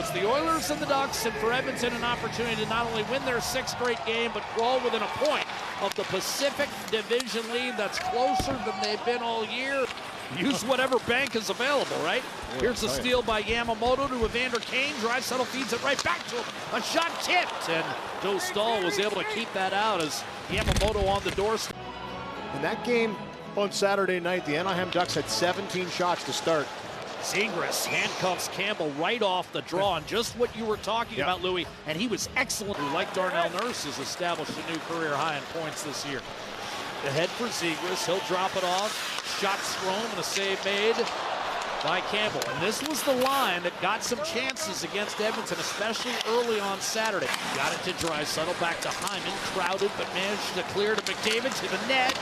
It's the Oilers and the Ducks, and for Edmonton, an opportunity to not only win their 6th straight game, but crawl within a point of the Pacific Division lead that's closer than they've been all year. Use whatever bank is available, right? Here's a steal by Yamamoto to Evander Kane. Draisaitl feeds it right back to him. A shot tipped, and Dostal was able to keep that out as Yamamoto on the doorstep. In that game on Saturday night, the Anaheim Ducks had 17 shots to start. Zegras handcuffs Campbell right off the draw, and just what you were talking about, Louis, and he was excellent. Like Darnell Nurse has established a new career high in points this year. Ahead for Zegras, he'll drop it off. Shot Strome and a save made by Campbell. And this was the line that got some chances against Edmonton, especially early on Saturday. Got it to Draisaitl, back to Hyman, crowded, but managed to clear to McDavid to the net.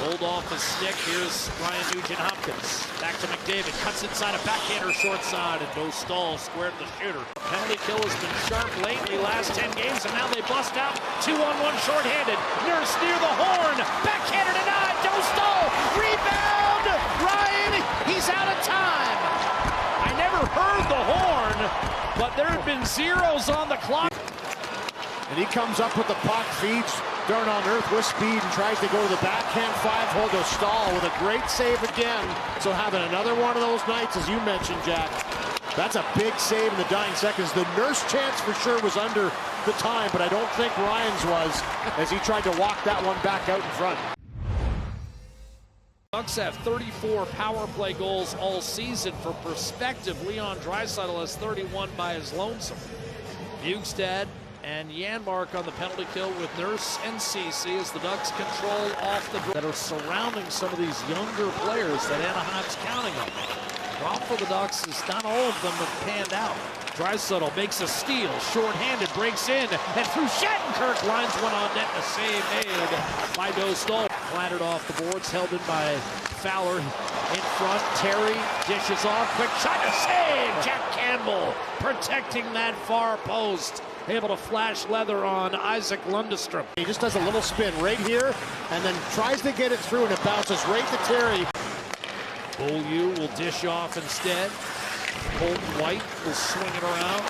Pulled off his stick. Here's Ryan Nugent-Hopkins. Back to McDavid. Cuts inside a backhander short side, and Dostal squared the shooter. Penalty kill has been sharp lately, last 10 games, and now they bust out 2-on-1 shorthanded. Nurse near the horn. Backhander denied. Dostal. Rebound. Ryan, he's out of time. I never heard the horn, but there had been zeros on the clock. And he comes up with the puck, feeds Darnell Nurse with speed and tries to go to the backhand 5-hole. Dostal with a great save again. So having another one of those nights, as you mentioned, Jack, that's a big save in the dying seconds. The Nurse chance for sure was under the time, but I don't think Ryan's was, as he tried to walk that one back out in front. Ducks have 34 power play goals all season. For perspective, Leon Draisaitl has 31 by his lonesome. Bjugstad and Janmark on the penalty kill with Nurse and Ceci as the Ducks control off the draw that are surrounding some of these younger players that Anaheim's counting on. Problem for the Ducks is not all of them have panned out. Draisaitl makes a steal, shorthanded, breaks in, and through Shattenkirk lines one on net, and a save made by Dostal. Flattered off the boards, held in by Fowler in front. Terry dishes off, quick shot, a save! Jack Campbell protecting that far post. Able to flash leather on Isaac Lundestrom. He just does a little spin right here and then tries to get it through, and it bounces right to Terry. Beaulieu will dish off instead. Colton White will swing it around.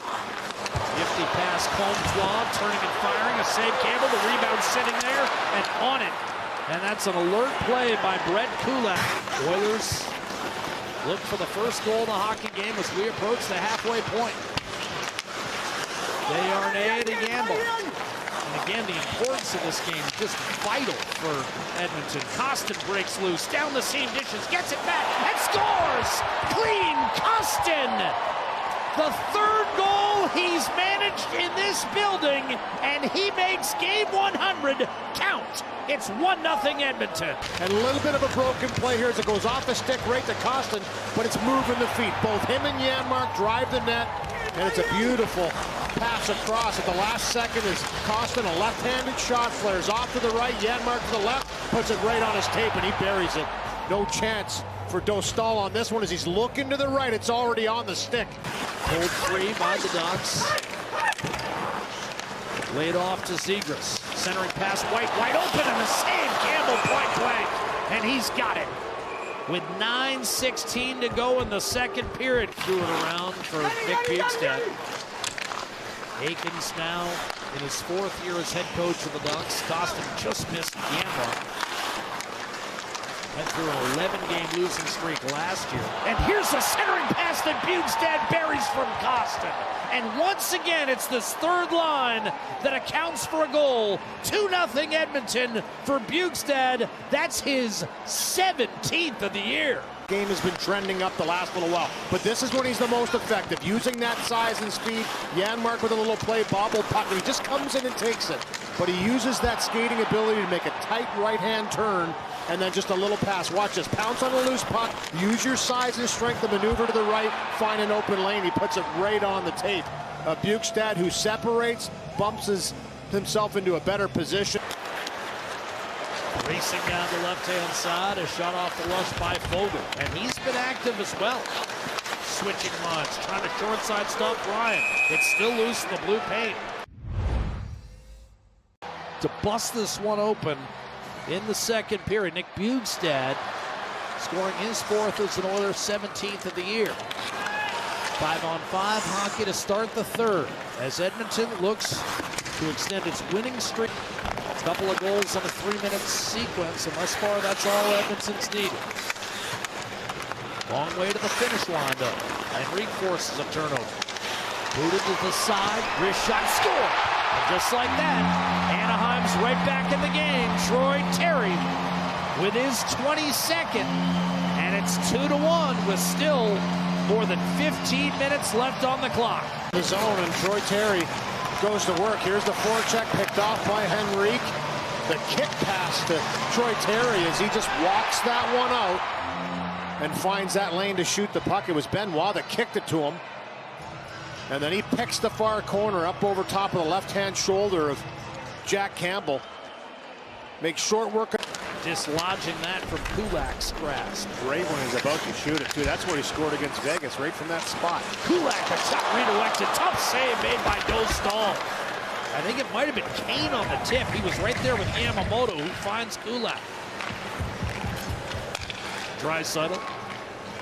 Nifty pass, Comtois turning and firing. A save Campbell, the rebound sitting there and on it. And that's an alert play by Brett Kulak. Oilers look for the first goal in the hockey game as we approach the halfway point. They are A to gamble. And again, the importance of this game is just vital for Edmonton. Kostin breaks loose, down the seam, dishes, gets it back, and scores! Clean Kostin! The 3rd goal he's managed in this building, and he makes game 100 count. It's 1-0 Edmonton. And a little bit of a broken play here as it goes off the stick right to Kostin, but it's moving the feet. Both him and Janmark drive the net, and it's a beautiful pass across at the last second as Kostin, a left-handed shot, flares off to the right. Janmark to the left, puts it right on his tape, and he buries it. No chance for Dostal on this one as he's looking to the right. It's already on the stick. Pulled free by the Ducks. Laid off to Zegras. Centering pass, White wide open, and a save. Campbell point blank, and he's got it. With 9:16 to go in the second period. Threw it around for Nick Bjugstad. Aikens now in his 4th year as head coach of the Ducks. Kostin just missed Janmark. Went through an 11-game losing streak last year. And here's a centering pass that Bjugstad buries from Kostin. And once again, it's this 3rd line that accounts for a goal. 2-0 Edmonton for Bjugstad. That's his 17th of the year. Game has been trending up the last little while, but this is when he's the most effective, using that size and speed. Janmark with a little play, bobble puck, and he just comes in and takes it. But he uses that skating ability to make a tight right-hand turn, and then just a little pass. Watch this, pounce on a loose puck, use your size and strength to maneuver to the right, find an open lane. He puts it right on the tape. Bjugstad, who separates, bumps himself into a better position. Racing down the left-hand side, a shot off the rush by Fogle, and he's been active as well. Switching lines, trying to short side stop Ryan. It's still loose in the blue paint. To bust this one open in the second period, Nick Bjugstad scoring his 4th as an Oilers, 17th of the year. 5-on-5 hockey to start the third as Edmonton looks to extend its winning streak. A couple of goals in a 3-minute sequence, and thus far that's all Edmonton's needed. Long way to the finish line though. Henrique forces a turnover. Booted to the side, wrist shot, score! And just like that, Anaheim's right back in the game. Troy Terry with his 22nd, and it's 2-1 with still more than 15 minutes left on the clock. The zone, and Troy Terry goes to work. Here's the forecheck picked off by Henrique. The kick pass to Troy Terry as he just walks that one out and finds that lane to shoot the puck. It was Benoit that kicked it to him. And then he picks the far corner up over top of the left-hand shoulder of Jack Campbell. Makes short work. Dislodging that from Kulak's grasp. Great when he's about to shoot it, too. That's where he scored against Vegas, right from that spot. Kulak, a shot redirected. Tough save made by Dostal. I think it might have been Kane on the tip. He was right there with Yamamoto, who finds Kulak. Draisaitl.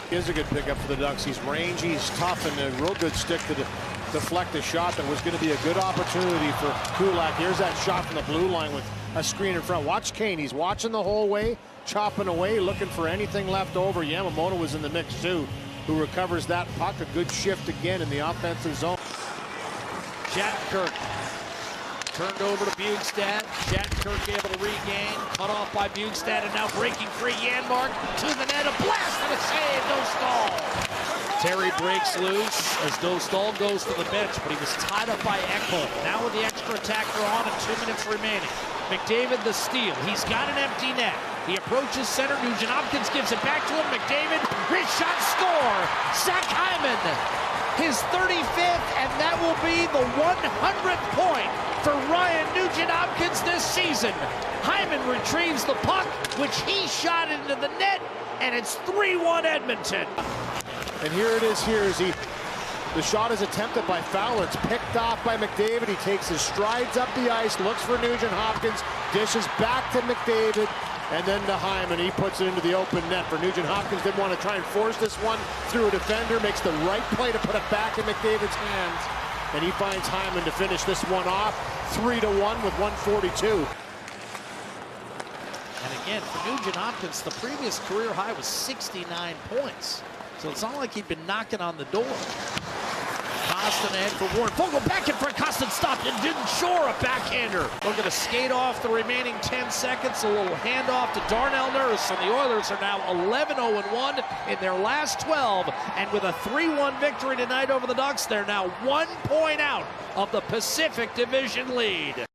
He is a good pickup for the Ducks. He's rangy, he's tough, and a real good stick to deflect a shot that was going to be a good opportunity for Kulak. Here's that shot from the blue line with a screen in front. Watch Kane. He's watching the whole way, chopping away, looking for anything left over. Yamamoto was in the mix too, who recovers that puck. A good shift again in the offensive zone. Shattenkirk turned over to Bjugstad. Shattenkirk able to regain. Cut off by Bjugstad, and now breaking free. Janmark to the net. A blast and a save. Dostal. Terry breaks loose as Dostal goes to the bench, but he was tied up by Ekholm. Now with the extra attacker on and 2 minutes remaining. McDavid the steal. He's got an empty net. He approaches center. Nugent-Hopkins gives it back to him. McDavid, wrist shot, score! Zach Hyman, his 35th, and that will be the 100th point for Ryan Nugent-Hopkins this season. Hyman retrieves the puck, which he shot into the net, and it's 3-1 Edmonton. And here it is here as the shot is attempted by Fowler. It's picked off by McDavid. He takes his strides up the ice, looks for Nugent-Hopkins, dishes back to McDavid, and then to Hyman. He puts it into the open net for Nugent-Hopkins. Didn't want to try and force this one through a defender. Makes the right play to put it back in McDavid's hands. And he finds Hyman to finish this one off. 3-1 with 1:42. And again, for Nugent-Hopkins, the previous career high was 69 points. So it's not like he'd been knocking on the door. Kostin ahead for Warren. Fogle back in front. Kostin stopped and didn't shore a backhander. Looking to skate off the remaining 10 seconds. A little handoff to Darnell Nurse. And the Oilers are now 11-0-1 in their last 12. And with a 3-1 victory tonight over the Ducks, they're now 1 point out of the Pacific Division lead.